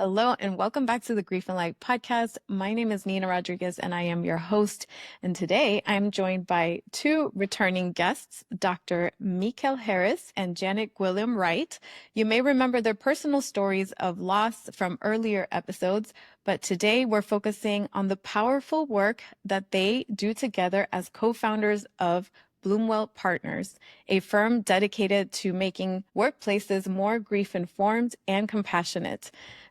Hello and welcome back to the Grief and Light podcast. My name is Nina Rodriguez and I am your host. And today I'm joined by two returning guests, Dr. Mekel Harris and Janet Gwilliam-Wright. You may remember their personal stories of loss from earlier episodes, but today we're focusing on the powerful work that they do together as co-founders of Bloomwell Partners, a firm dedicated to making workplaces more grief-informed and compassionate.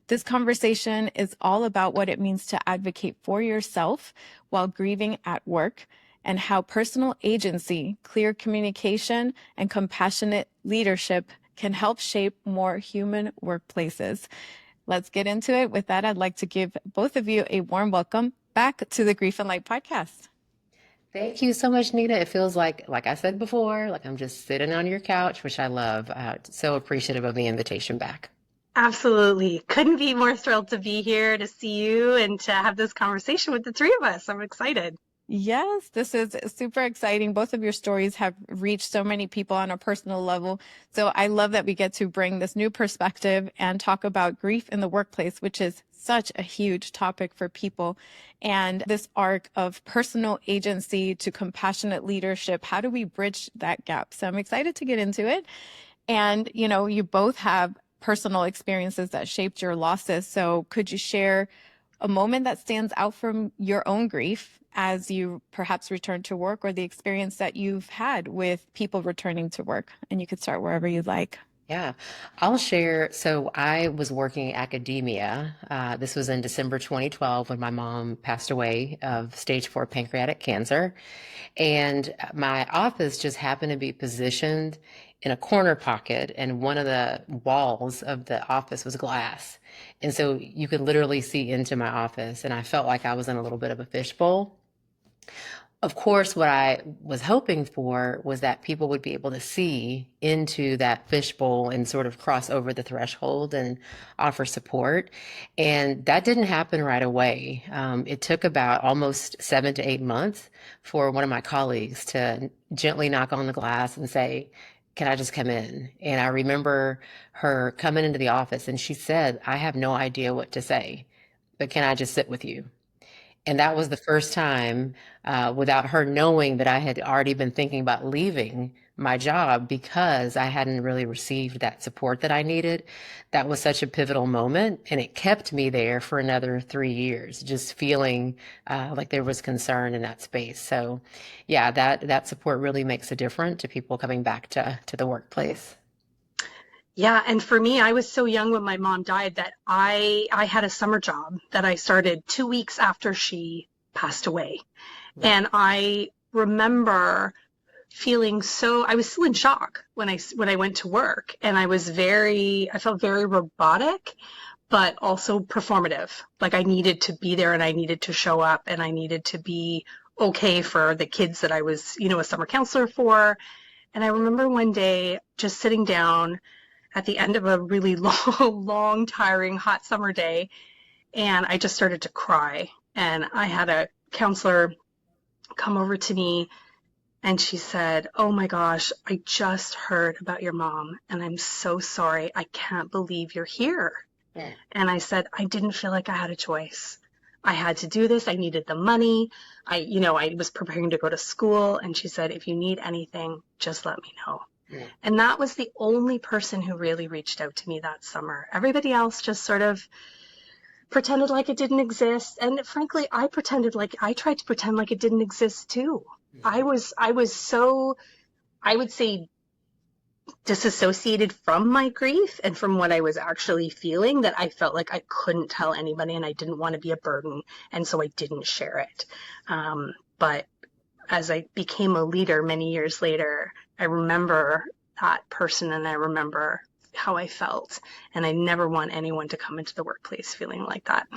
This conversation is all about what it means to advocate for yourself while grieving at work and how personal agency, clear communication, and compassionate leadership can help shape more human workplaces. Let's get into it. With that, I'd like to give both of you a warm welcome back to the Grief and Light podcast. Thank you so much, Nina. It feels like I said before, like I'm just sitting on your couch, which I love. So appreciative of the invitation back. Absolutely. Couldn't be more thrilled to be here to see you and to have this conversation with the three of us. I'm excited. Yes, this is super exciting. Both of your stories have reached so many people on a personal level. So I love that we get to bring this new perspective and talk about grief in the workplace, which is such a huge topic for people. And this arc of personal agency to compassionate leadership, how do we bridge that gap? So I'm excited to get into it. And, you both have personal experiences that shaped your losses. So could you share a moment that stands out from your own grief as you perhaps return to work, or the experience that you've had with people returning to work? And you could start wherever you'd like. Yeah, I'll share. So I was working academia. This was in December 2012 when my mom passed away of stage 4 pancreatic cancer. And my office just happened to be positioned in a corner pocket, and one of the walls of the office was glass. And so you could literally see into my office, and I felt like I was in a little bit of a fishbowl. Of course, what I was hoping for was that people would be able to see into that fishbowl and sort of cross over the threshold and offer support. And that didn't happen right away. It took about almost 7 to 8 months for one of my colleagues to gently knock on the glass and say, "Can I just come in?" And I remember her coming into the office and she said, "I have no idea what to say, but can I just sit with you?" And that was the first time, without her knowing, that I had already been thinking about leaving my job because I hadn't really received that support that I needed. That was such a pivotal moment, and it kept me there for another 3 years, just feeling like there was concern in that space. So, yeah, that support really makes a difference to people coming back to the workplace. Yeah, and for me, I was so young when my mom died that I had a summer job that I started 2 weeks after she passed away. And I remember feeling I was still in shock when I went to work, and I felt very robotic, but also performative. Like I needed to be there and I needed to show up and I needed to be okay for the kids that I was, a summer counselor for. And I remember one day just sitting down at the end of a really long, tiring, hot summer day, and I just started to cry. And I had a counselor come over to me and she said, "Oh my gosh, I just heard about your mom and I'm so sorry. I can't believe you're here." Yeah. And I said, "I didn't feel like I had a choice. I had to do this. I needed the money. I was preparing to go to school." And she said, "If you need anything, just let me know." Yeah. And that was the only person who really reached out to me that summer. Everybody else just sort of pretended like it didn't exist. And frankly, I tried to pretend like it didn't exist too. I was so, I would say, disassociated from my grief and from what I was actually feeling that I felt like I couldn't tell anybody and I didn't want to be a burden. And so I didn't share it. But as I became a leader many years later, I remember that person and I remember how I felt. And I never want anyone to come into the workplace feeling like that.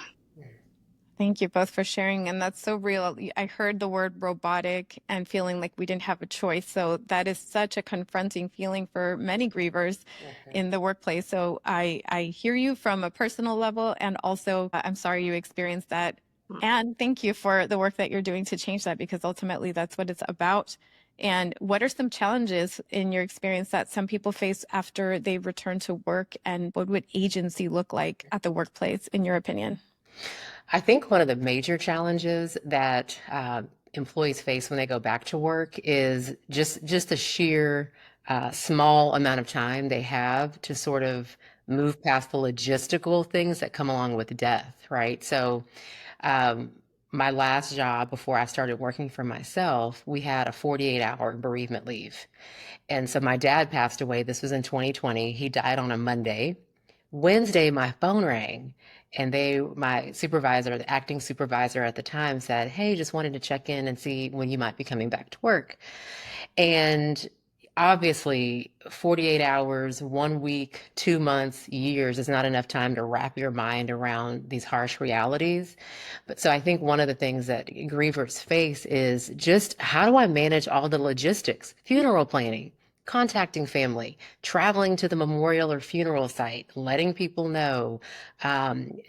Thank you both for sharing. And that's so real. I heard the word robotic and feeling like we didn't have a choice. So that is such a confronting feeling for many grievers in the workplace. So I hear you from a personal level. And also, I'm sorry you experienced that. And thank you for the work that you're doing to change that, because ultimately that's what it's about, And what are some challenges in your experience that some people face after they return to work? And what would agency look like at the workplace, in your opinion? I think one of the major challenges that employees face when they go back to work is just the sheer small amount of time they have to sort of move past the logistical things that come along with death, right? So, um, my last job before I started working for myself, we had a 48-hour bereavement leave. And so my dad passed away. This was in 2020. He died on a Monday. Wednesday, my phone rang, and my supervisor, the acting supervisor at the time, said, "Hey, just wanted to check in and see when you might be coming back to work." And obviously, 48 hours, 1 week, 2 months, years is not enough time to wrap your mind around these harsh realities. But so I think one of the things that grievers face is just, how do I manage all the logistics, funeral planning, contacting family, traveling to the memorial or funeral site, letting people know,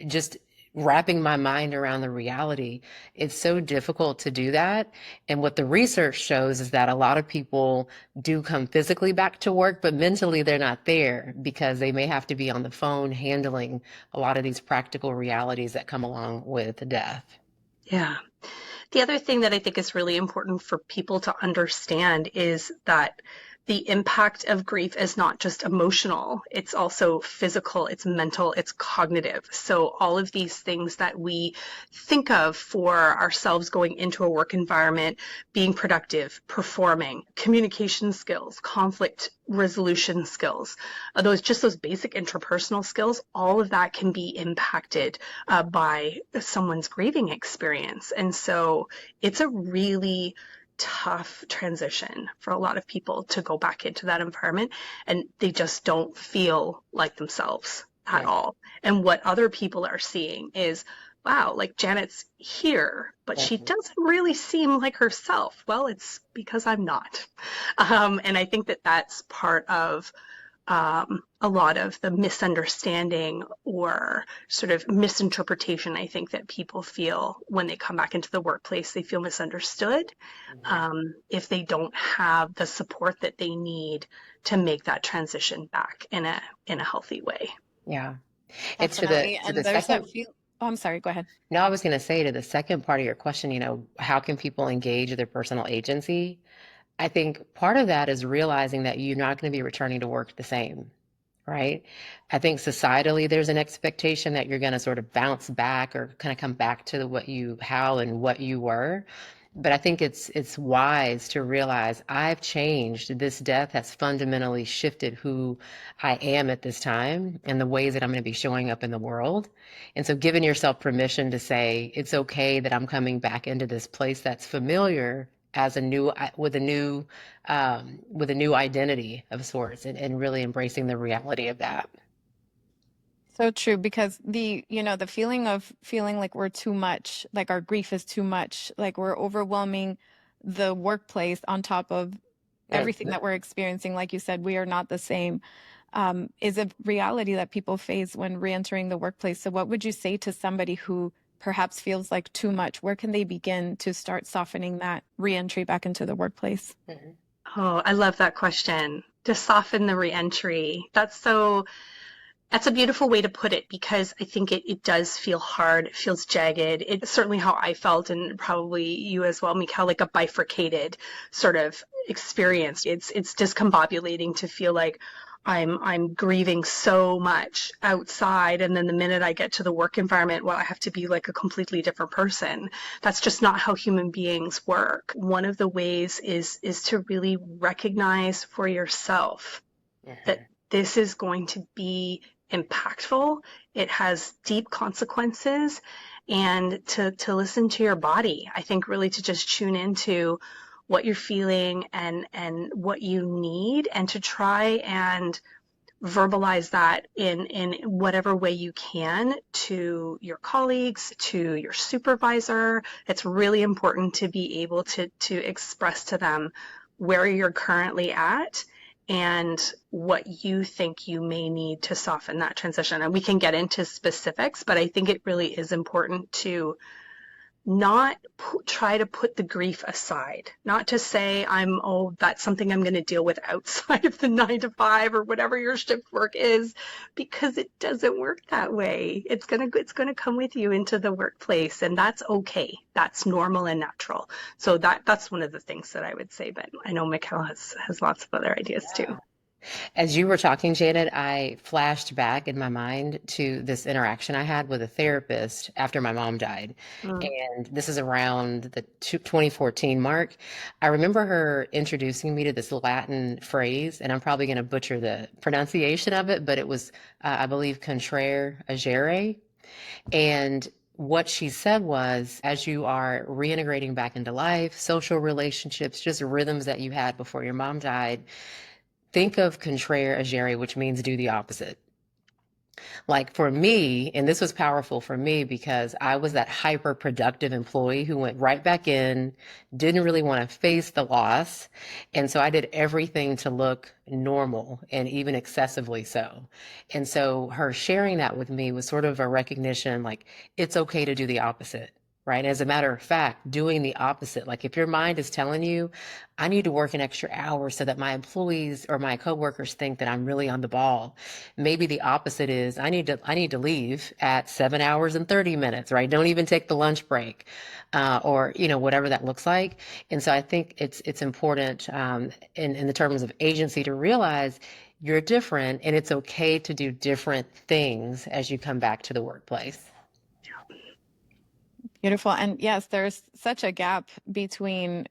just wrapping my mind around the reality. It's so difficult to do that. And what the research shows is that a lot of people do come physically back to work, but mentally they're not there because they may have to be on the phone handling a lot of these practical realities that come along with death. Yeah. The other thing that I think is really important for people to understand is that the impact of grief is not just emotional, it's also physical, it's mental, it's cognitive. So all of these things that we think of for ourselves going into a work environment, being productive, performing, communication skills, conflict resolution skills, those basic interpersonal skills, all of that can be impacted by someone's grieving experience. And so it's a really tough transition for a lot of people to go back into that environment, and they just don't feel like themselves at Right. all. And what other people are seeing is, wow, like Janet's here, but she Mhm. doesn't really seem like herself. Well, it's because I'm not. And I think that that's part of a lot of the misunderstanding or sort of misinterpretation I think that people feel when they come back into the workplace. They feel misunderstood Mhm. if they don't have the support that they need to make that transition back in a healthy way. Yeah. And Definitely. to the And there's that second, feel. Oh, I'm sorry. Go ahead. no, I was going to say, to the second part of your question, how can people engage their personal agency? I think part of that is realizing that you're not going to be returning to work the same, right? I think societally there's an expectation that you're going to sort of bounce back or kind of come back to how and what you were. But I think it's wise to realize I've changed. This death has fundamentally shifted who I am at this time and the ways that I'm going to be showing up in the world. And so giving yourself permission to say it's okay that I'm coming back into this place that's familiar as a new with a new identity of sorts, and really embracing the reality of that. So true, because the feeling of feeling like we're too much, like our grief is too much, like we're overwhelming the workplace on top of everything that we're experiencing. Like you said, we are not the same, is a reality that people face when reentering the workplace. So what would you say to somebody who perhaps feels like too much? Where can they begin to start softening that reentry back into the workplace? Mhm. Oh, I love that question. To soften the reentry. That's a beautiful way to put it because I think it does feel hard. It feels jagged. It's certainly how I felt, and probably you as well, Mekel, like a bifurcated sort of experience. It's discombobulating to feel like I'm grieving so much outside, and then the minute I get to the work environment, well, I have to be like a completely different person. That's just not how human beings work. One of the ways is to really recognize for yourself that Mhm. this is going to be impactful. It has deep consequences, and to listen to your body. I think really to just tune into what you're feeling and what you need, and to try and verbalize that in whatever way you can to your colleagues, to your supervisor. It's really important to be able to express to them where you're currently at and what you think you may need to soften that transition. And we can get into specifics, but I think it really is important to not try to put the grief aside, not to say that's something I'm going to deal with outside of the 9 to 5 or whatever your shift work is, because it doesn't work that way. It's going to come with you into the workplace, and that's okay. That's normal and natural. So that's one of the things that I would say, but I know Mekel has lots of other ideas too. As you were talking, Janet, I flashed back in my mind to this interaction I had with a therapist after my mom died. Mm. And this is around the 2014 mark. I remember her introducing me to this Latin phrase, and I'm probably going to butcher the pronunciation of it, but it was, I believe, contraire agere. And what she said was, as you are reintegrating back into life, social relationships, just rhythms that you had before your mom died, think of contraire agere, which means do the opposite. Like for me, and this was powerful for me because I was that hyper productive employee who went right back in, didn't really want to face the loss. And so I did everything to look normal and even excessively so. And so her sharing that with me was sort of a recognition, like it's okay to do the opposite. Right. As a matter of fact, doing the opposite, like if your mind is telling you, I need to work an extra hour so that my employees or my coworkers think that I'm really on the ball. Maybe the opposite is I need to leave at 7 hours and 30 minutes, right? Don't even take the lunch break, or, whatever that looks like. And so I think it's important, in the terms of agency to realize you're different and it's okay to do different things as you come back to the workplace. Beautiful. And yes, there's such a gap between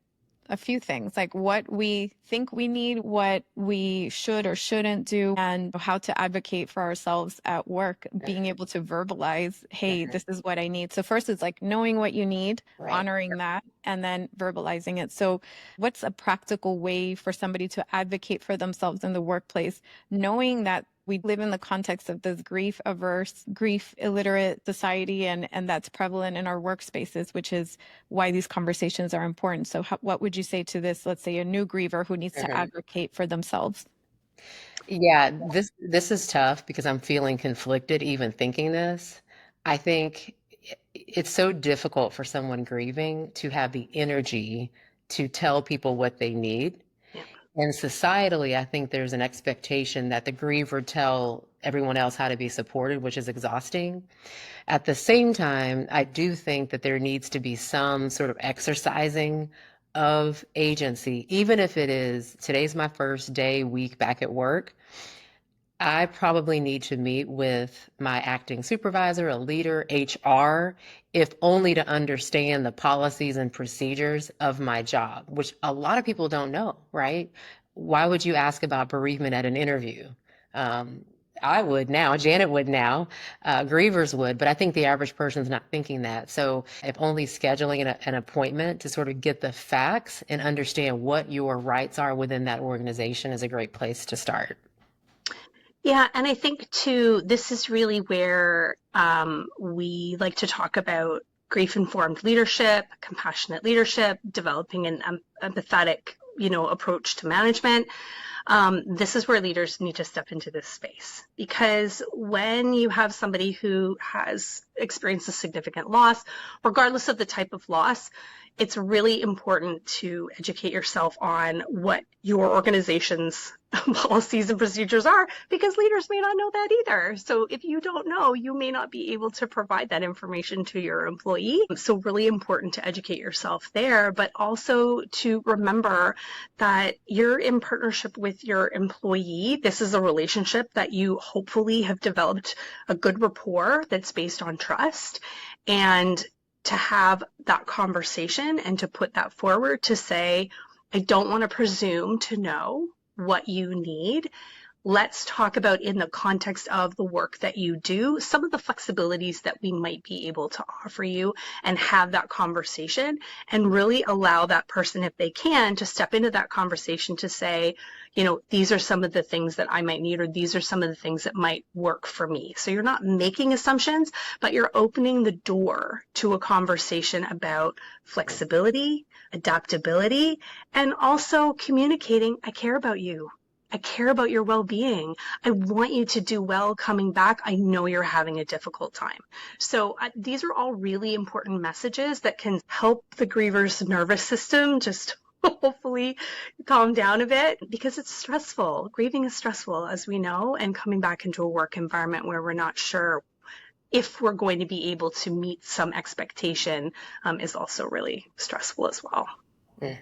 a few things, like what we think we need, what we should or shouldn't do, and how to advocate for ourselves at work, being able to verbalize, hey, this is what I need. So first it's like knowing what you need, Right. honoring that, and then verbalizing it. So what's a practical way for somebody to advocate for themselves in the workplace, knowing that we live in the context of this grief averse, grief illiterate society, and that's prevalent in our workspaces, which is why these conversations are important. So what would you say to this, let's say a new griever who needs to advocate for themselves? Yeah, this is tough because I'm feeling conflicted even thinking this. I think it's so difficult for someone grieving to have the energy to tell people what they need. Yeah. And societally, I think there's an expectation that the griever tell everyone else how to be supported, which is exhausting. At the same time, I do think that there needs to be some sort of exercising of agency, even if it is today's my first day, week back at work. I probably need to meet with my acting supervisor, a leader, HR, if only to understand the policies and procedures of my job, which a lot of people don't know, right? Why would you ask about bereavement at an interview? I would now, Janet would now, grievers would, but I think the average person's not thinking that. So if only scheduling an appointment to sort of get the facts and understand what your rights are within that organization is a great place to start. Yeah, and I think too, this is really where we like to talk about grief-informed leadership, compassionate leadership, developing an empathetic, approach to management. This is where leaders need to step into this space, because when you have somebody who has experienced a significant loss, regardless of the type of loss, it's really important to educate yourself on what your organization's policies and procedures are, because leaders may not know that either. So if you don't know, you may not be able to provide that information to your employee. So really important to educate yourself there, but also to remember that you're in partnership with your employee. This is a relationship that you hopefully have developed a good rapport that's based on trust, and to have that conversation and to put that forward to say, I don't want to presume to know what you need. Let's talk about, in the context of the work that you do, some of the flexibilities that we might be able to offer you, and have that conversation and really allow that person, if they can, to step into that conversation to say, these are some of the things that I might need, or these are some of the things that might work for me. So you're not making assumptions, but you're opening the door to a conversation about flexibility, adaptability, and also communicating, I care about you. I care about your well-being. I want you to do well coming back. I know you're having a difficult time. So these are all really important messages that can help the griever's nervous system just hopefully calm down a bit, because it's stressful. Grieving is stressful, as we know, and coming back into a work environment where we're not sure if we're going to be able to meet some expectation is also really stressful as well. Mm.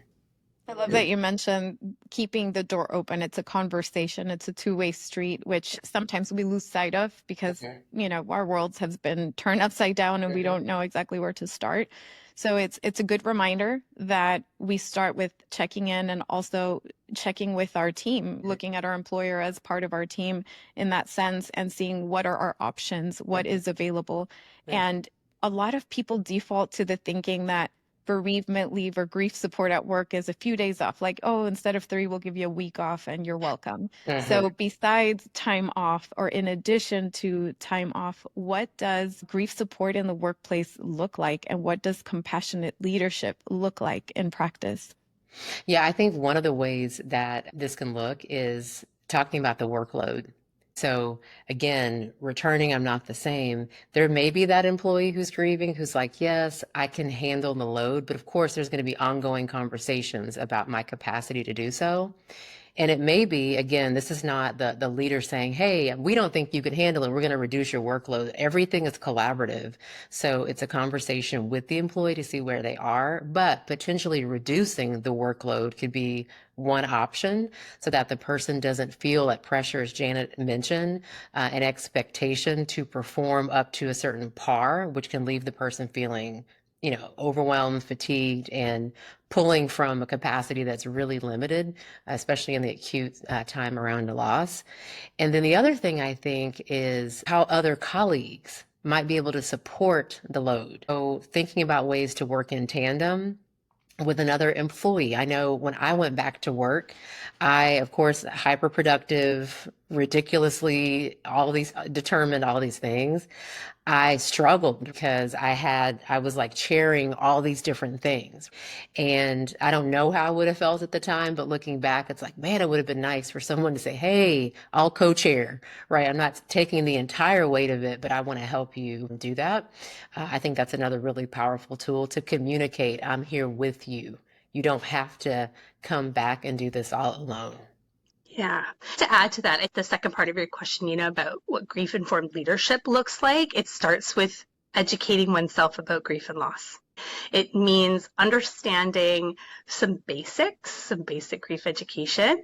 I love that you mentioned keeping the door open. It's a conversation, it's a two-way street, which sometimes we lose sight of because, Mhm. our worlds have been turned upside down and we Mhm. don't know exactly where to start. So it's a good reminder that we start with checking in and also checking with our team, looking at our employer as part of our team in that sense and seeing what are our options, what is available. Yeah. And a lot of people default to the thinking that bereavement leave or grief support at work is a few days off. Like, oh, instead of 3, we'll give you a week off and you're welcome. Mhm. So, besides time off, or in addition to time off, what does grief support in the workplace look like? And what does compassionate leadership look like in practice? Yeah, I think one of the ways that this can look is talking about the workload. So again, returning, I'm not the same. There may be that employee who's grieving, who's like, yes, I can handle the load, but of course, there's going to be ongoing conversations about my capacity to do so. And it may be, again, this is not the leader saying, hey, we don't think you can handle it. We're going to reduce your workload. Everything is collaborative. So it's a conversation with the employee to see where they are, but potentially reducing the workload could be one option so that the person doesn't feel that pressure, as Janet mentioned, an expectation to perform up to a certain par, which can leave the person feeling, overwhelmed, fatigued, and pulling from a capacity that's really limited, especially in the acute time around a loss. And then the other thing I think is how other colleagues might be able to support the load. So thinking about ways to work in tandem with another employee. I know when I went back to work, I, of course, hyper productive, ridiculously, all these determined, all these things. I struggled because I was like chairing all these different things. And I don't know how I would have felt at the time, but looking back, it's like, man, it would have been nice for someone to say, hey, I'll co-chair, right? I'm not taking the entire weight of it, but I want to help you do that. I think that's another really powerful tool to communicate. I'm here with you. You don't have to come back and do this all alone. Yeah. To add to that, the second part of your question, about what grief-informed leadership looks like, it starts with educating oneself about grief and loss. It means understanding some basics, some basic grief education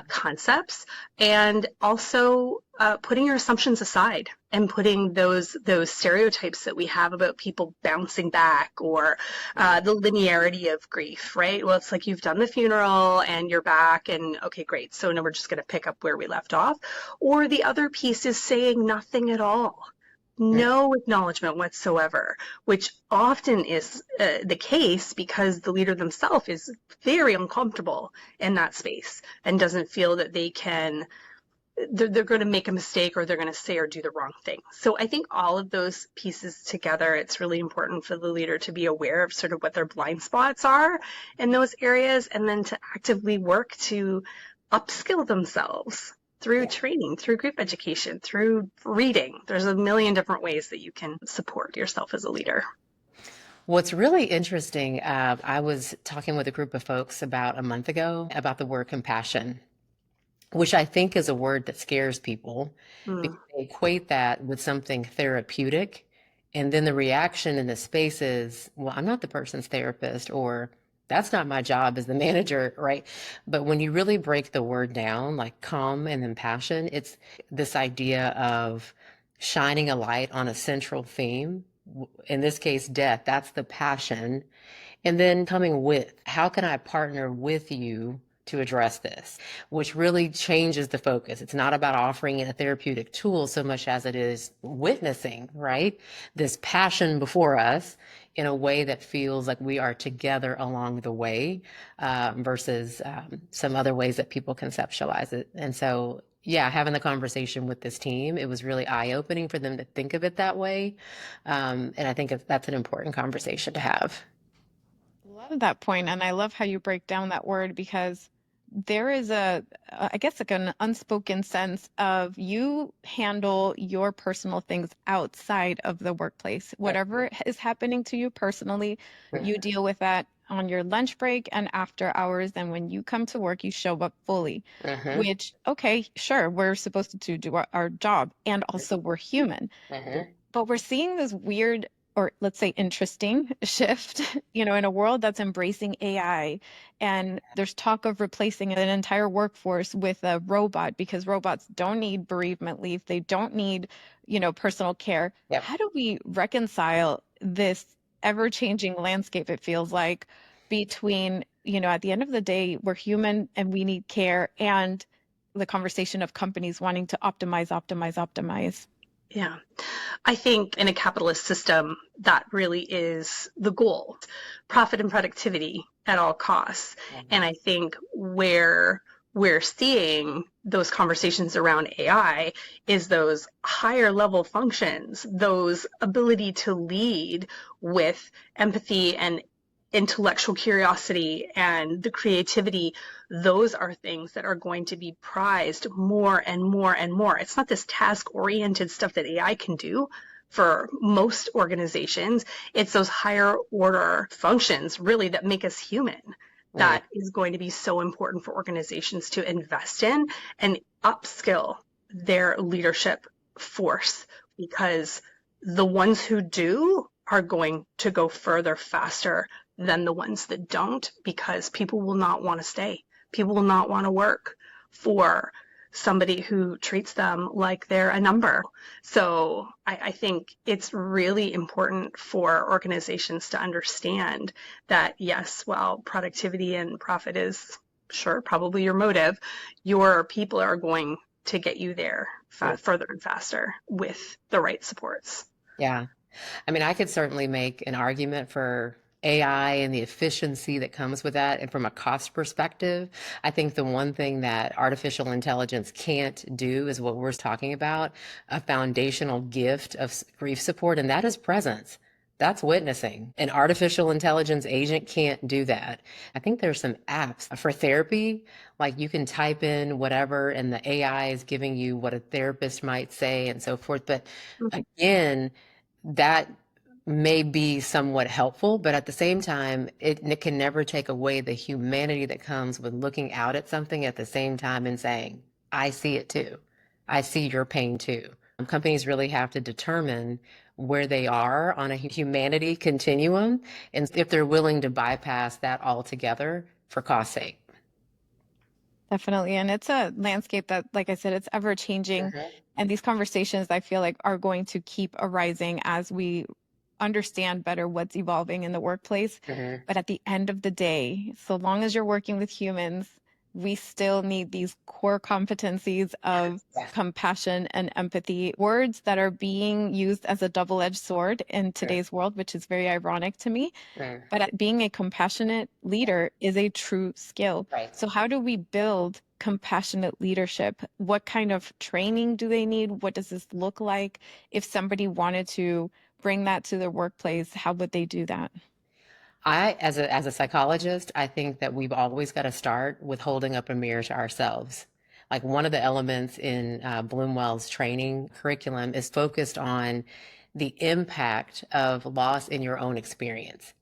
concepts, and also putting your assumptions aside and putting those stereotypes that we have about people bouncing back, or the linearity of grief, right? Well, it's like you've done the funeral and you're back and okay, great. So now we're just going to pick up where we left off. Or the other piece is saying nothing at all. No acknowledgement whatsoever, which often is the case because the leader themselves is very uncomfortable in that space and doesn't feel that they're going to make a mistake, or they're going to say or do the wrong thing. So I think all of those pieces together, it's really important for the leader to be aware of sort of what their blind spots are in those areas, and then to actively work to upskill themselves through training, through grief education, through reading. There's a million different ways that you can support yourself as a leader. What's really interesting, I was talking with a group of folks about a month ago about the word compassion, which I think is a word that scares people Mm. because they equate that with something therapeutic. And then the reaction in the space is, well, I'm not the person's therapist, or that's not my job as the manager, right? But when you really break the word down, like calm and then passion, it's this idea of shining a light on a central theme. In this case, death, that's the passion. And then coming with, how can I partner with you to address this? Which really changes the focus. It's not about offering a therapeutic tool so much as it is witnessing, right? This passion before us in a way that feels like we are together along the way, versus some other ways that people conceptualize it. And so, yeah, having the conversation with this team, it was really eye-opening for them to think of it that way. And I think that's an important conversation to have. Love that point, and I love how you break down that word because there is I guess like an unspoken sense of you handle your personal things outside of the workplace. Whatever is happening to you personally, you deal with that on your lunch break and after hours. And when you come to work, you show up fully, Mm-hmm. which, okay, sure, we're supposed to do our job, and also we're human. Mm-hmm. But we're seeing this weird, or let's say interesting shift, in a world that's embracing AI. And there's talk of replacing an entire workforce with a robot because robots don't need bereavement leave. They don't need, personal care. Yep. How do we reconcile this ever-changing landscape, it feels like, between, at the end of the day, we're human and we need care, and the conversation of companies wanting to optimize, optimize, optimize? Yeah. I think in a capitalist system, that really is the goal, profit and productivity at all costs. And I think where we're seeing those conversations around AI is those higher level functions, those ability to lead with empathy and intellectual curiosity and the creativity. Those are things that are going to be prized more and more and more. It's not this task oriented stuff that AI can do for most organizations. It's those higher order functions really that make us human that is going to be so important for organizations to invest in and upskill their leadership force, because the ones who do are going to go further faster than the ones that don't, because people will not want to stay. People will not want to work for somebody who treats them like they're a number. So I think it's really important for organizations to understand that, yes, while productivity and profit is sure probably your motive, your people are going to get you there further and faster with the right supports. Yeah. I mean, I could certainly make an argument for AI and the efficiency that comes with that. And from a cost perspective, I think the one thing that artificial intelligence can't do is what we're talking about, a foundational gift of grief support, and that is presence. That's witnessing. An artificial intelligence agent can't do that. I think there's some apps for therapy, like you can type in whatever and the AI is giving you what a therapist might say and so forth. But again, that may be somewhat helpful, but at the same time, it can never take away the humanity that comes with looking out at something at the same time and saying, I see it too. I see your pain too. Companies really have to determine where they are on a humanity continuum and if they're willing to bypass that altogether for cost sake. Definitely. And it's a landscape that, like I said, it's ever changing. And these conversations, I feel like, are going to keep arising as we understand better what's evolving in the workplace. But at the end of the day, so long as you're working with humans, we still need these core competencies of compassion and empathy, words that are being used as a double-edged sword in today's world, which is very ironic to me. But being a compassionate leader is a true skill. Right. So how do we build compassionate leadership? What kind of training do they need? What does this look like? If somebody wanted to bring that to their workplace, how would they do that? As a psychologist, I think that we've always got to start with holding up a mirror to ourselves. Like one of the elements in Bloomwell's training curriculum is focused on the impact of loss in your own experience,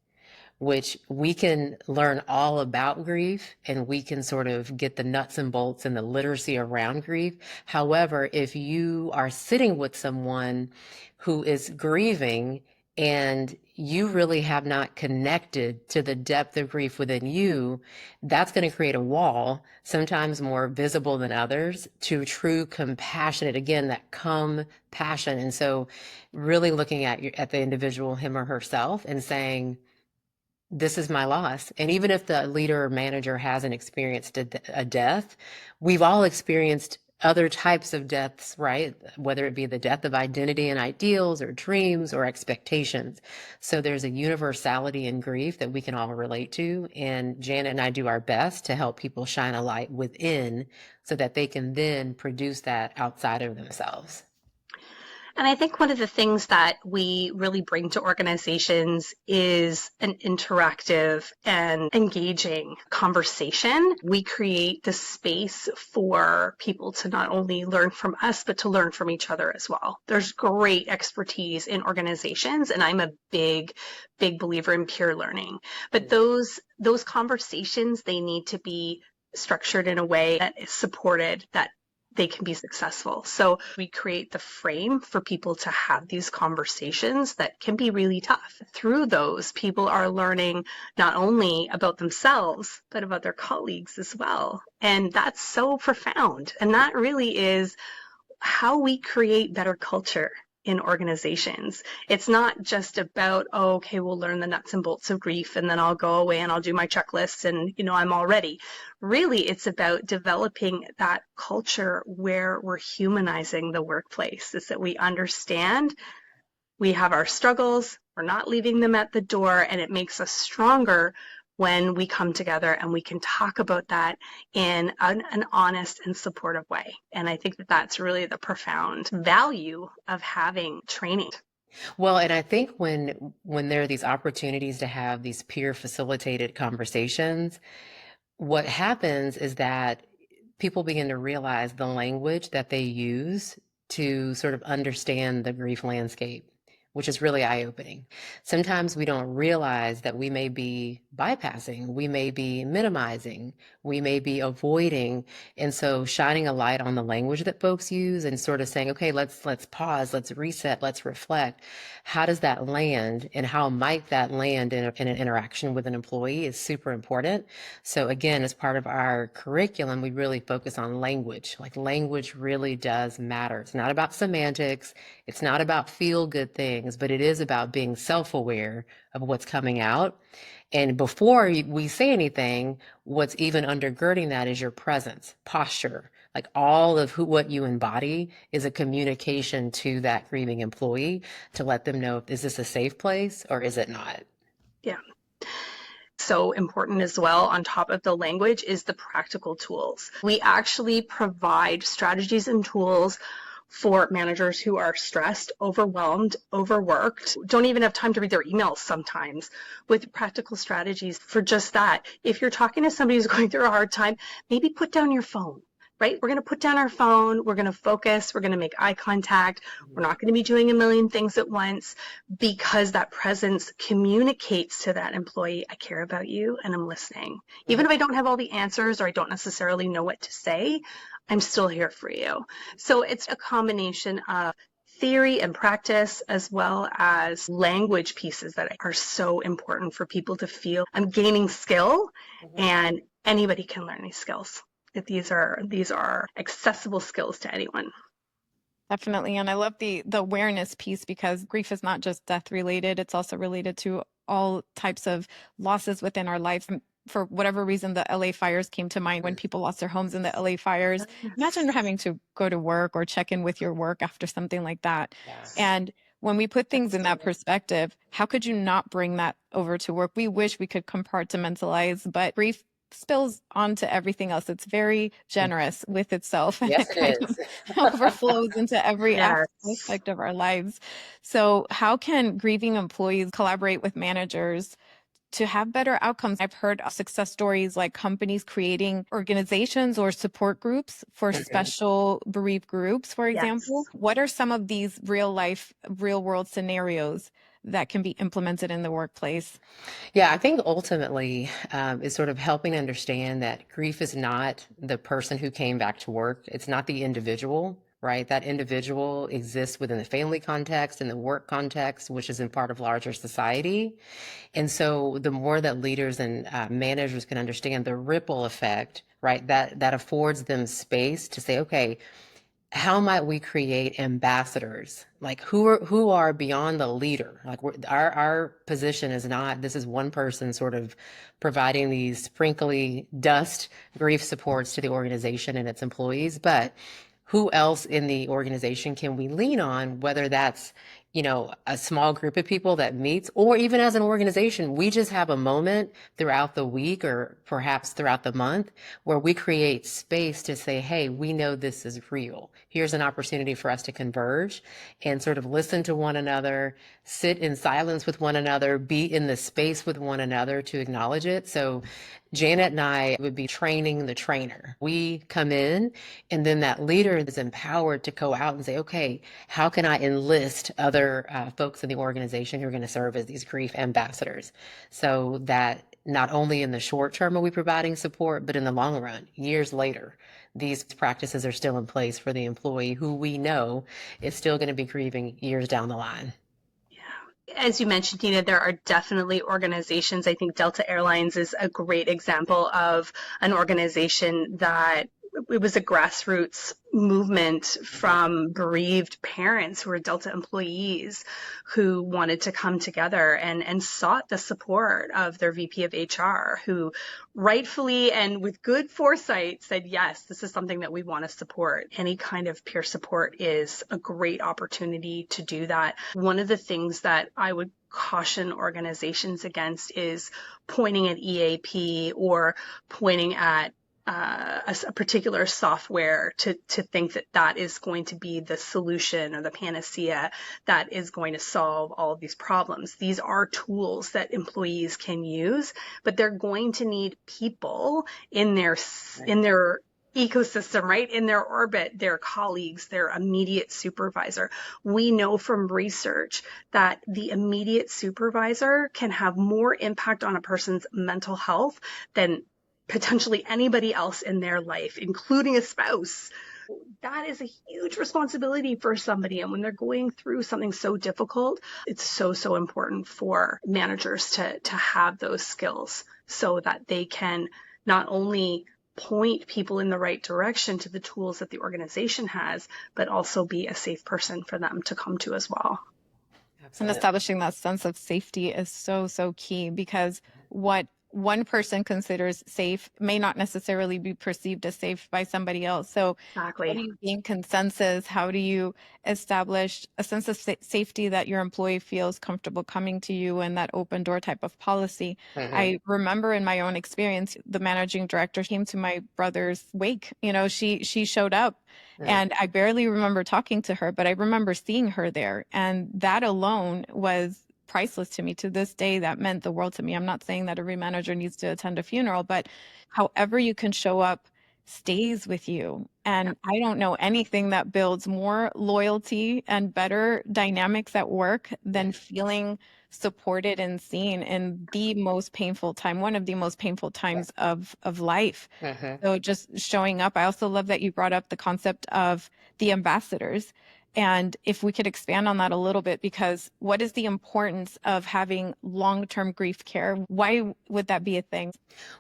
which we can learn all about grief and we can sort of get the nuts and bolts and the literacy around grief. However, if you are sitting with someone who is grieving and you really have not connected to the depth of grief within you, that's going to create a wall, sometimes more visible than others, to true compassionate, again, that compassion. And so really looking at the individual, him or herself, and saying, this is my loss. And even if the leader or manager hasn't experienced a death, we've all experienced other types of deaths, right? Whether it be the death of identity and ideals or dreams or expectations. So there's a universality in grief that we can all relate to. And Janet and I do our best to help people shine a light within so that they can then produce that outside of themselves. And I think one of the things that we really bring to organizations is an interactive and engaging conversation. We create the space for people to not only learn from us, but to learn from each other as well. There's great expertise in organizations, and I'm a big believer in peer learning. But those conversations, they need to be structured in a way that is supported, that they can be successful. So we create the frame for people to have these conversations that can be really tough. Through those, people are learning not only about themselves, but about their colleagues as well. And that's so profound. And that really is how we create better culture in organizations. It's not just about, oh, okay, we'll learn the nuts and bolts of grief and then I'll go away and I'll do my checklists and, I'm all ready. Really, it's about developing that culture where we're humanizing the workplace. Is that we understand we have our struggles, we're not leaving them at the door, and it makes us stronger when we come together and we can talk about that in an honest and supportive way. And I think that that's really the profound value of having training. Well, and I think when there are these opportunities to have these peer facilitated conversations, what happens is that people begin to realize the language that they use to sort of understand the grief landscape, which is really eye-opening. Sometimes we don't realize that we may be bypassing, we may be minimizing, we may be avoiding. And so shining a light on the language that folks use and sort of saying, okay, let's pause, let's reset, let's reflect. How does that land and how might that land in an interaction with an employee is super important. So again, as part of our curriculum, we really focus on language. Like language really does matter. It's not about semantics. It's not about feel good things, but it is about being self-aware of what's coming out. And before we say anything, what's even undergirding that is your presence, posture, like all of what you embody is a communication to that grieving employee to let them know, is this a safe place or is it not? Yeah. So important as well, on top of the language, is the practical tools. We actually provide strategies and tools for managers who are stressed, overwhelmed, overworked, don't even have time to read their emails sometimes, with practical strategies for just that. If you're talking to somebody who's going through a hard time, maybe put down your phone. Right? We're going to put down our phone. We're going to focus. We're going to make eye contact. We're not going to be doing a million things at once, because that presence communicates to that employee, I care about you and I'm listening. Even if I don't have all the answers or I don't necessarily know what to say, I'm still here for you. So it's a combination of theory and practice, as well as language pieces that are so important for people to feel I'm gaining skill, and anybody can learn these skills. These are accessible skills to anyone. Definitely. And I love the awareness piece, because grief is not just death related. It's also related to all types of losses within our lives. For whatever reason, the LA fires came to mind when people lost their homes in the LA fires. Imagine having to go to work or check in with your work after something like that. Yes. And when we put things in that perspective, how could you not bring that over to work? We wish we could compartmentalize, but grief spills onto everything else. It's very generous with itself, and Yes, it it kind is. of overflows into every Yes. aspect of our lives. So how can grieving employees collaborate with managers to have better outcomes? I've heard of success stories like companies creating organizations or support groups for special bereaved groups, for example. Yes. What are some of these real world scenarios that can be implemented in the workplace? Yeah, I think ultimately is sort of helping understand that grief is not the person who came back to work. It's not the individual, right? That individual exists within the family context and the work context, which is in part of larger society. And so the more that leaders and managers can understand the ripple effect, right, that affords them space to say, okay, how might we create ambassadors? Like who are beyond the leader? Like our position is not, this is one person sort of providing these sprinkly dust grief supports to the organization and its employees, but who else in the organization can we lean on, whether that's a small group of people that meets, or even as an organization, we just have a moment throughout the week or perhaps throughout the month where we create space to say, hey, we know this is real. Here's an opportunity for us to converge and sort of listen to one another, sit in silence with one another, be in the space with one another to acknowledge it. So Janet and I would be training the trainer. We come in, and then that leader is empowered to go out and say, okay, how can I enlist other folks in the organization who are going to serve as these grief ambassadors, so that not only in the short term are we providing support, but in the long run, years later, these practices are still in place for the employee who we know is still going to be grieving years down the line. As you mentioned, Nina, there are definitely organizations. I think Delta Airlines is a great example of an organization that it was a grassroots movement from bereaved parents who were Delta employees who wanted to come together and sought the support of their VP of HR, who rightfully and with good foresight said, yes, this is something that we want to support. Any kind of peer support is a great opportunity to do that. One of the things that I would caution organizations against is pointing at EAP or pointing at a particular software to think that that is going to be the solution or the panacea that is going to solve all of these problems. These are tools that employees can use, but they're going to need people in their ecosystem, right? In their orbit, their colleagues, their immediate supervisor. We know from research that the immediate supervisor can have more impact on a person's mental health than potentially anybody else in their life, including a spouse. That is a huge responsibility for somebody. And when they're going through something so difficult, it's so important for managers to have those skills so that they can not only point people in the right direction to the tools that the organization has, but also be a safe person for them to come to as well. And establishing that sense of safety is so key, because what one person considers safe may not necessarily be perceived as safe by somebody else. So Exactly. how do you gain consensus? How do you establish a sense of safety that your employee feels comfortable coming to you, and that open door type of policy? I remember in my own experience, the managing director came to my brother's wake. She showed up. And I barely remember talking to her, but I remember seeing her there. And that alone was priceless to me. To this day, that meant the world to me. I'm not saying that every manager needs to attend a funeral, but however you can show up stays with you. And I don't know anything that builds more loyalty and better dynamics at work than feeling supported and seen in the most painful time, one of the most painful times of life. So just showing up. I also love that you brought up the concept of the ambassadors. And if we could expand on that a little bit, because what is the importance of having long-term grief care? Why would that be a thing?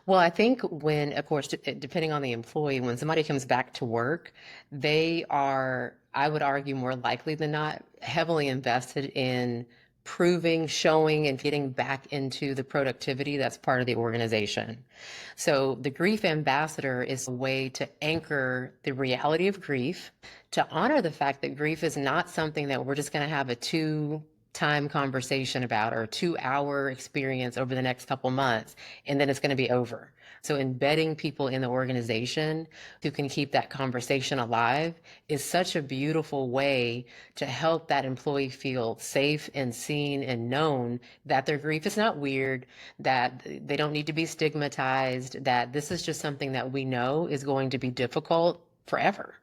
Well, I think when, of course, depending on the employee, when somebody comes back to work, they are, I would argue, more likely than not, heavily invested in proving, showing, and getting back into the productivity that's part of the organization. So the grief ambassador is a way to anchor the reality of grief, to honor the fact that grief is not something that we're just going to have a two-time conversation about, or a 2-hour experience over the next couple months, and then it's going to be over. So embedding people in the organization who can keep that conversation alive is such a beautiful way to help that employee feel safe and seen and known that their grief is not weird, that they don't need to be stigmatized, that this is just something that we know is going to be difficult forever.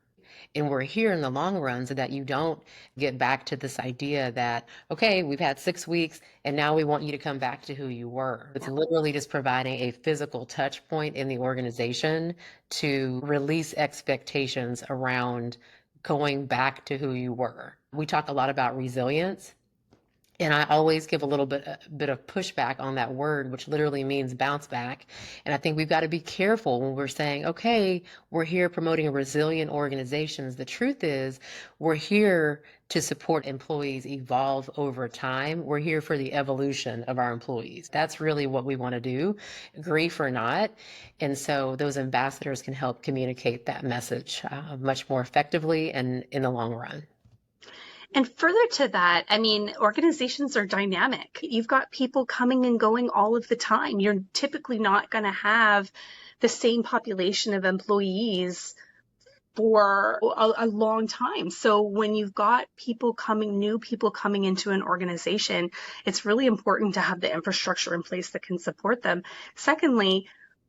And we're here in the long run so that you don't get back to this idea that, okay, we've had 6 weeks and now we want you to come back to who you were. It's literally just providing a physical touch point in the organization to release expectations around going back to who you were. We talk a lot about resilience. And I always give a bit of pushback on that word, which literally means bounce back. And I think we've got to be careful when we're saying, okay, we're here promoting resilient organizations. The truth is, we're here to support employees evolve over time. We're here for the evolution of our employees. That's really what we want to do, grief or not. And so those ambassadors can help communicate that message much more effectively and in the long run. And further to that, I mean, organizations are dynamic. You've got people coming and going all of the time. You're typically not going to have the same population of employees for a long time. So when you've got new people coming into an organization, it's really important to have the infrastructure in place that can support them. Secondly,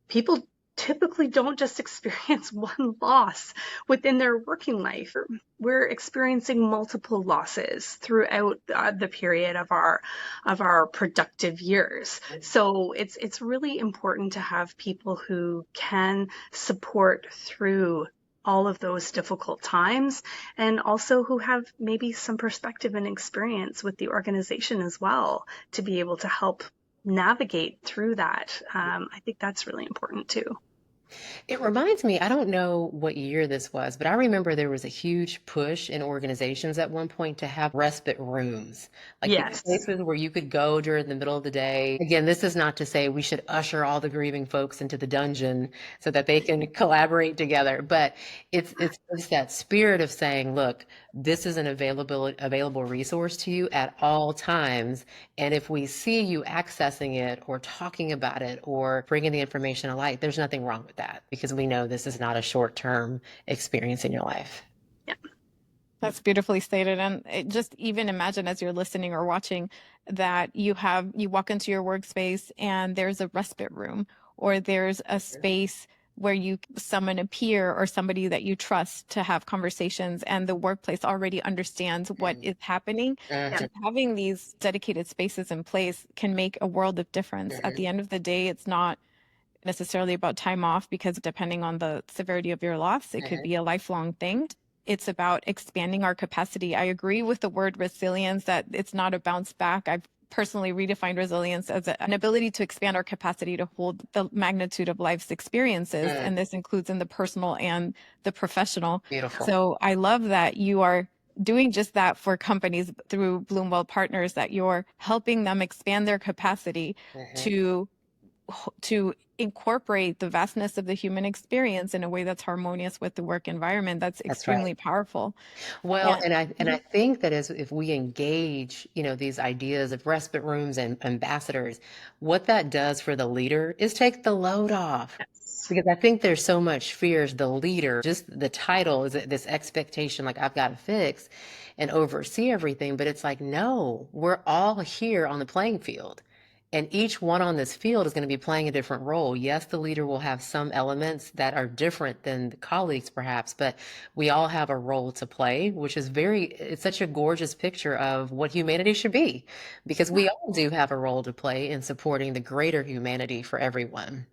people typically don't just experience one loss within their working life. We're experiencing multiple losses throughout the period of our productive years. So it's really important to have people who can support through all of those difficult times, and also who have maybe some perspective and experience with the organization as well to be able to help navigate through that. I think that's really important too. It reminds me, I don't know what year this was, but I remember there was a huge push in organizations at one point to have respite rooms, like these Yes. places where you could go during the middle of the day. Again, this is not to say we should usher all the grieving folks into the dungeon so that they can collaborate together, but it's that spirit of saying, look, this is an available resource to you at all times. And if we see you accessing it or talking about it or bringing the information to light, there's nothing wrong with that because we know this is not a short-term experience in your life. Yeah. That's beautifully stated. And just even imagine as you're listening or watching that you walk into your workspace and there's a respite room, or there's a space where you summon a peer or somebody that you trust to have conversations, and the workplace already understands what is happening. Mhm. Just having these dedicated spaces in place can make a world of difference. At the end of the day, it's not necessarily about time off, because depending on the severity of your loss, it could be a lifelong thing. It's about expanding our capacity. I agree with the word resilience, that it's not a bounce back. I've personally redefined resilience as an ability to expand our capacity to hold the magnitude of life's experiences. And this includes in the personal and the professional. Beautiful. So I love that you are doing just that for companies through Bloomwell Partners, that you're helping them expand their capacity to incorporate the vastness of the human experience in a way that's harmonious with the work environment. That's That's right. extremely powerful. Well, And and I think that as if we engage, these ideas of respite rooms and ambassadors, what that does for the leader is take the load off. Because I think there's so much fear as the leader, just the title is this expectation, like I've got to fix and oversee everything. But it's like, no, we're all here on the playing field. And each one on this field is going to be playing a different role. Yes, the leader will have some elements that are different than the colleagues, perhaps, but we all have a role to play, which is it's such a gorgeous picture of what humanity should be, because we all do have a role to play in supporting the greater humanity for everyone.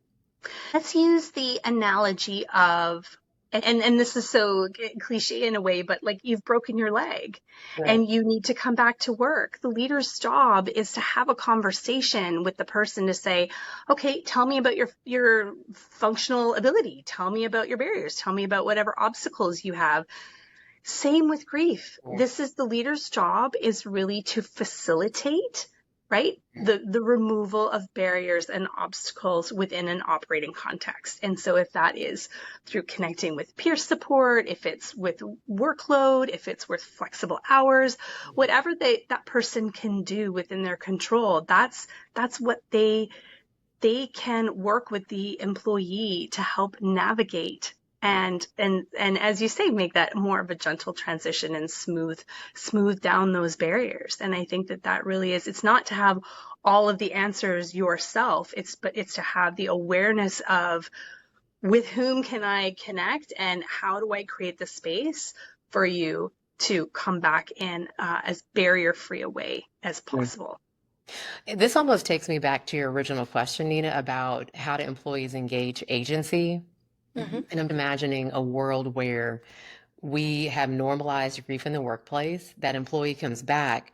Let's use the analogy of, and this is so cliche in a way, but like you've broken your leg Right. and you need to come back to work. The leader's job is to have a conversation with the person to say, okay, tell me about your functional ability. Tell me about your barriers. Tell me about whatever obstacles you have. Same with grief. This is the leader's job, is really to facilitate, right? The removal of barriers and obstacles within an operating context. And so if that is through connecting with peer support, if it's with workload, if it's with flexible hours, whatever that person can do within their control, that's what they can work with the employee to help navigate and as you say, make that more of a gentle transition and smooth down those barriers. And I think that really is, it's not to have all of the answers yourself, but it's to have the awareness of with whom can I connect and how do I create the space for you to come back in as barrier free a way as possible. This almost takes me back to your original question, Nina, about how do employees engage agency? And I'm imagining a world where we have normalized grief in the workplace, that employee comes back.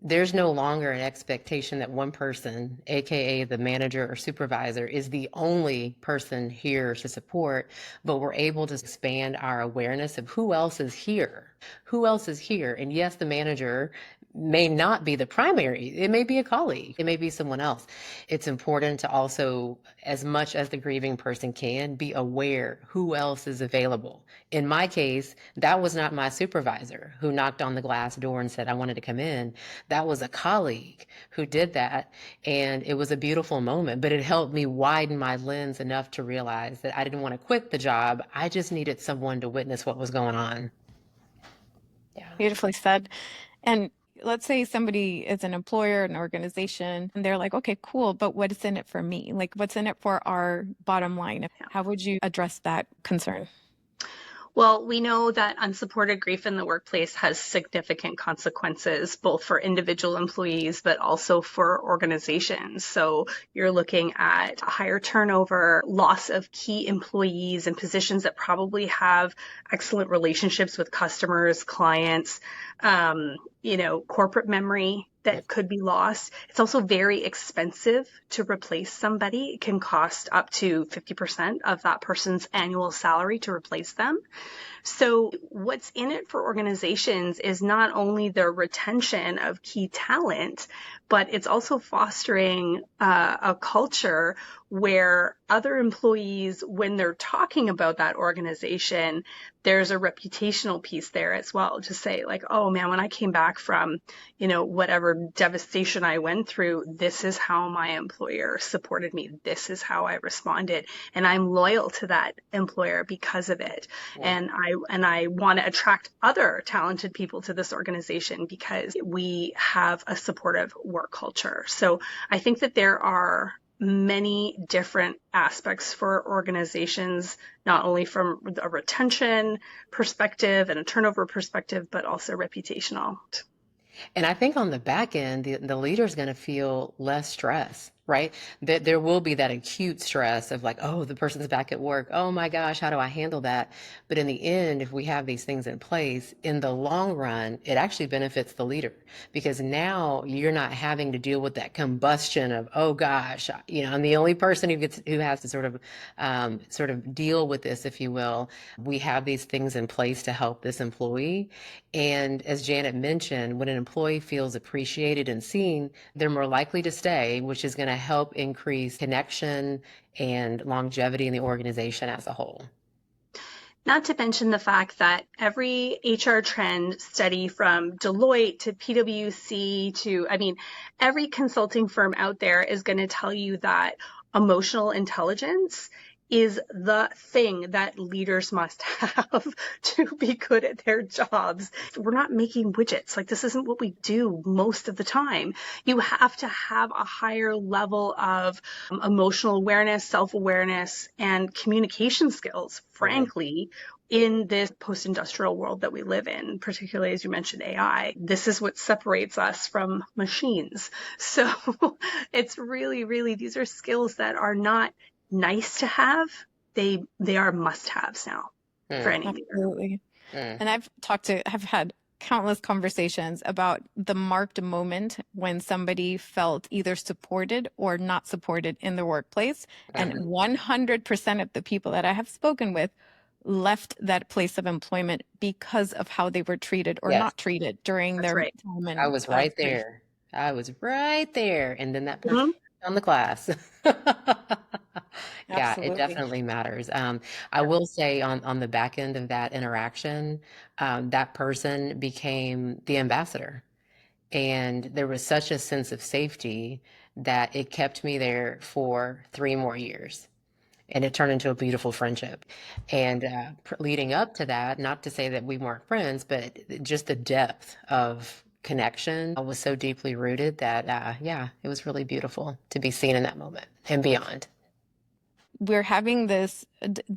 There's no longer an expectation that one person, AKA the manager or supervisor, is the only person here to support, but we're able to expand our awareness of who else is here. Who else is here? And yes, the manager may not be the primary. It may be a colleague. It may be someone else. It's important to also, as much as the grieving person can, be aware who else is available. In my case, that was not my supervisor who knocked on the glass door and said, I wanted to come in. That was a colleague who did that. And it was a beautiful moment, but it helped me widen my lens enough to realize that I didn't want to quit the job. I just needed someone to witness what was going on. Yeah. Beautifully said. And let's say somebody is an employer, an organization, and they're like, okay, cool, but what's in it for me? Like, what's in it for our bottom line? How would you address that concern? Well, we know that unsupported grief in the workplace has significant consequences, both for individual employees, but also for organizations. So you're looking at higher turnover, loss of key employees in positions that probably have excellent relationships with customers, clients, corporate memory that could be lost. It's also very expensive to replace somebody. It can cost up to 50% of that person's annual salary to replace them. So what's in it for organizations is not only the retention of key talent, but it's also fostering a culture where other employees, when they're talking about that organization, there's a reputational piece there as well. To say like, oh man, when I came back from, whatever devastation I went through, this is how my employer supported me. This is how I responded. And I'm loyal to that employer because of it. Yeah. And I want to attract other talented people to this organization because we have a supportive work culture. So I think that there are many different aspects for organizations, not only from a retention perspective and a turnover perspective, but also reputational. And I think on the back end, the leader's going to feel less stress, right? That there will be that acute stress of like, oh, the person's back at work. Oh my gosh, how do I handle that? But in the end, if we have these things in place, in the long run, it actually benefits the leader because now you're not having to deal with that combustion of, oh gosh, I'm the only person who has to sort of deal with this, if you will. We have these things in place to help this employee. And as Janet mentioned, when an employee feels appreciated and seen, they're more likely to stay, which is going to help increase connection and longevity in the organization as a whole. Not to mention the fact that every HR trend study from Deloitte to PwC to, every consulting firm out there is going to tell you that emotional intelligence is the thing that leaders must have to be good at their jobs. We're not making widgets. Like, this isn't what we do most of the time. You have to have a higher level of emotional awareness, self-awareness, and communication skills, frankly, in this post-industrial world that we live in, particularly as you mentioned AI. This is what separates us from machines. So it's really, really, these are skills that are not nice to have. They are must-haves now for any leader. Absolutely. And I've had countless conversations about the marked moment when somebody felt either supported or not supported in the workplace. And 100% of the people that I have spoken with left that place of employment because of how they were treated or not treated during their time. And I was right there. And then that person on the class. Yeah, Absolutely. it definitely matters. I will say on the back end of that interaction, that person became the ambassador. And there was such a sense of safety that it kept me there for 3 more years. And it turned into a beautiful friendship. And leading up to that, not to say that we weren't friends, but just the depth of connection was so deeply rooted that, it was really beautiful to be seen in that moment and beyond. We're having this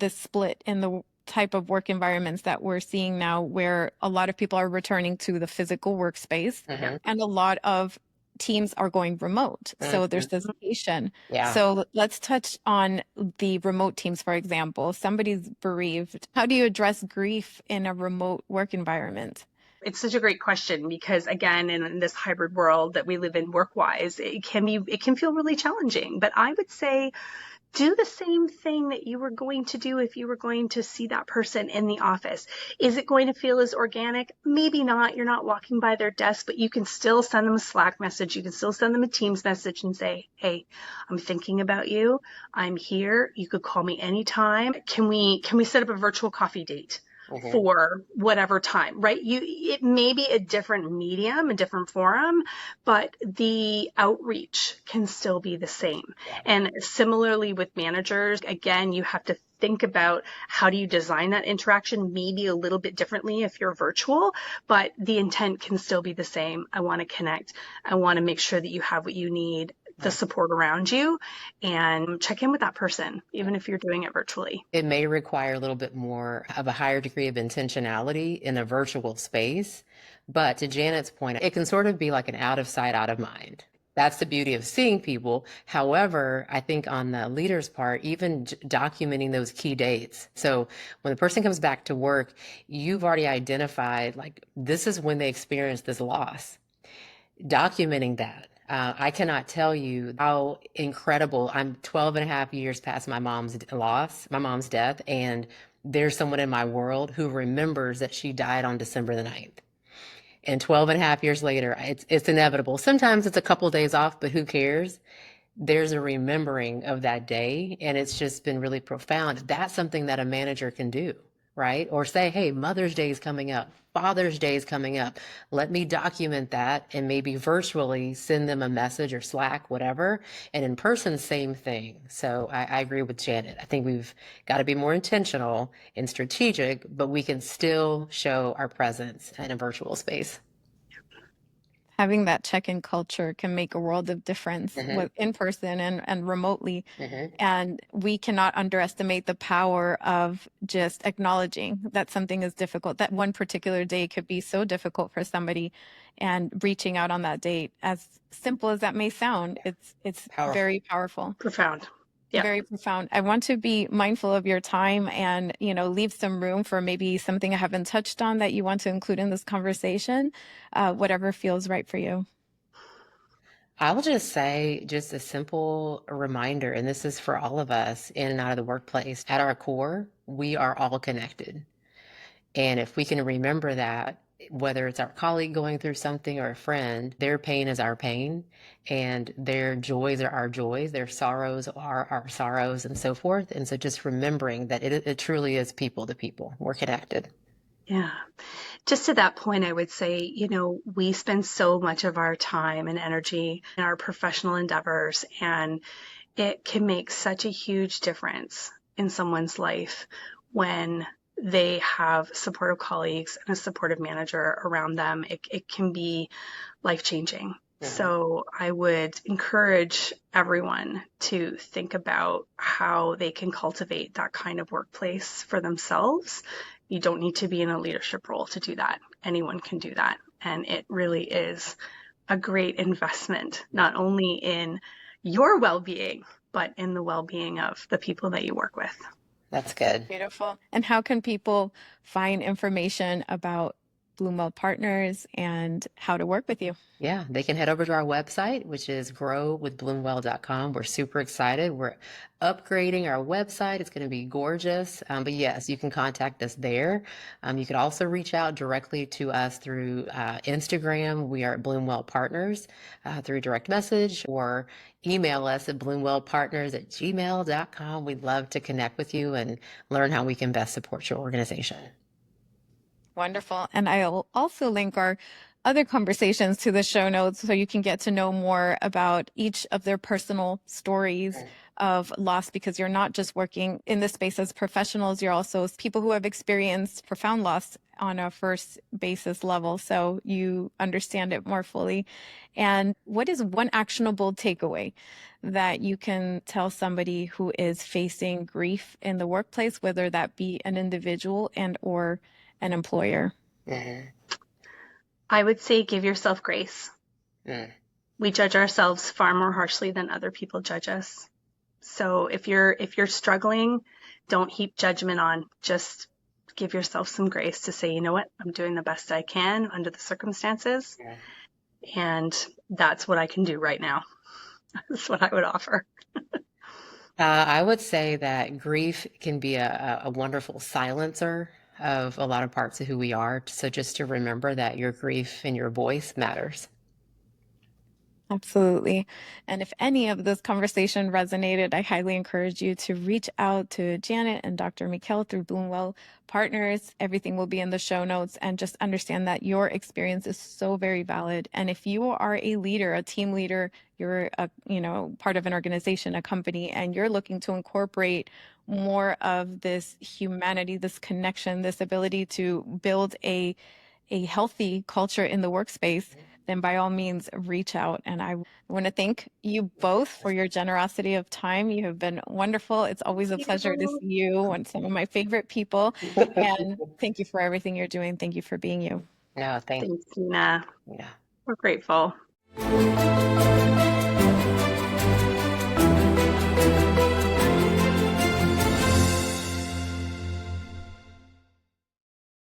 split in the type of work environments that we're seeing now, where a lot of people are returning to the physical workspace, and a lot of teams are going remote. So there's this vacation. Yeah. So let's touch on the remote teams, for example. Somebody's bereaved. How do you address grief in a remote work environment? It's such a great question because, again, in this hybrid world that we live in work-wise, it can feel really challenging. But I would say do the same thing that you were going to do if you were going to see that person in the office. Is it going to feel as organic? Maybe not. You're not walking by their desk, but you can still send them a Slack message. You can still send them a Teams message and say, hey, I'm thinking about you. I'm here. You could call me anytime. Can we set up a virtual coffee date? For whatever time, right? It may be a different medium, a different forum, but the outreach can still be the same. Yeah. And similarly with managers, again, you have to think about how do you design that interaction, maybe a little bit differently if you're virtual, but the intent can still be the same. I want to connect. I want to make sure that you have what you need, the support around you, and check in with that person, even if you're doing it virtually. It may require a little bit more of a higher degree of intentionality in a virtual space. But to Janet's point, it can sort of be like an out of sight, out of mind. That's the beauty of seeing people. However, I think on the leader's part, even documenting those key dates. So when the person comes back to work, you've already identified, like, this is when they experienced this loss. Documenting that. I cannot tell you how incredible. I'm 12 and a half years past my mom's death, and there's someone in my world who remembers that she died on December the 9th. And 12 and a half years later, it's inevitable. Sometimes it's a couple of days off, but who cares? There's a remembering of that day, and it's just been really profound. That's something that a manager can do, right? Or say, hey, Mother's Day is coming up, Father's Day is coming up. Let me document that and maybe virtually send them a message or Slack, whatever. And in person, same thing. So I agree with Janet. I think we've got to be more intentional and strategic, but we can still show our presence in a virtual space. Having that check-in culture can make a world of difference with in person and remotely. And we cannot underestimate the power of just acknowledging that something is difficult, that one particular day could be so difficult for somebody, and reaching out on that date, as simple as that may sound, it's Powerful. very powerful. Profound. Yeah. Very profound. I want to be mindful of your time and, leave some room for maybe something I haven't touched on that you want to include in this conversation, whatever feels right for you. I'll just say just a simple reminder, and this is for all of us in and out of the workplace. At our core, we are all connected. And if we can remember that, whether it's our colleague going through something or a friend, their pain is our pain, and their joys are our joys, their sorrows are our sorrows, and so forth. And so just remembering that it truly is people to people. We're connected. Yeah. Just to that point, I would say, we spend so much of our time and energy in our professional endeavors, and it can make such a huge difference in someone's life when they have supportive colleagues and a supportive manager around them. It can be life-changing. So I would encourage everyone to think about how they can cultivate that kind of workplace for themselves. You don't need to be in a leadership role to do that. Anyone can do that. And it really is a great investment, not only in your well-being, but in the well-being of the people that you work with. That's good. Beautiful. And how can people find information about Bloomwell Partners and how to work with you? Yeah, they can head over to our website, which is growwithbloomwell.com. We're super excited. We're upgrading our website. It's going to be gorgeous. But yes, you can contact us there. You can also reach out directly to us through Instagram. We are at Bloomwell Partners through direct message, or email us at bloomwellpartners@gmail.com. We'd love to connect with you and learn how we can best support your organization. Wonderful. And I'll also link our other conversations to the show notes so you can get to know more about each of their personal stories of loss, because you're not just working in this space as professionals, you're also people who have experienced profound loss on a first basis level, so you understand it more fully. And what is one actionable takeaway that you can tell somebody who is facing grief in the workplace, whether that be an individual and or an employer? I would say give yourself grace. We judge ourselves far more harshly than other people judge us. So if you're struggling, don't heap judgment on. Just give yourself some grace to say, you know what, I'm doing the best I can under the circumstances. And that's what I can do right now. That's what I would offer. I would say that grief can be a wonderful silencer of a lot of parts of who we are. So just to remember that your grief and your voice matters. Absolutely. And if any of this conversation resonated, I highly encourage you to reach out to Janet and Dr. Mekel through Bloomwell Partners. Everything will be in the show notes, and just understand that your experience is so very valid. And if you are a leader, a team leader, you're a, part of an organization, a company, and you're looking to incorporate more of this humanity, this connection, this ability to build a healthy culture in the workspace, then by all means reach out. And I want to thank you both for your generosity of time. You have been wonderful. It's always a pleasure to see you and some of my favorite people. And thank you for everything you're doing. Thank you for being you. No, thank Thanks, Nina. you. We're grateful.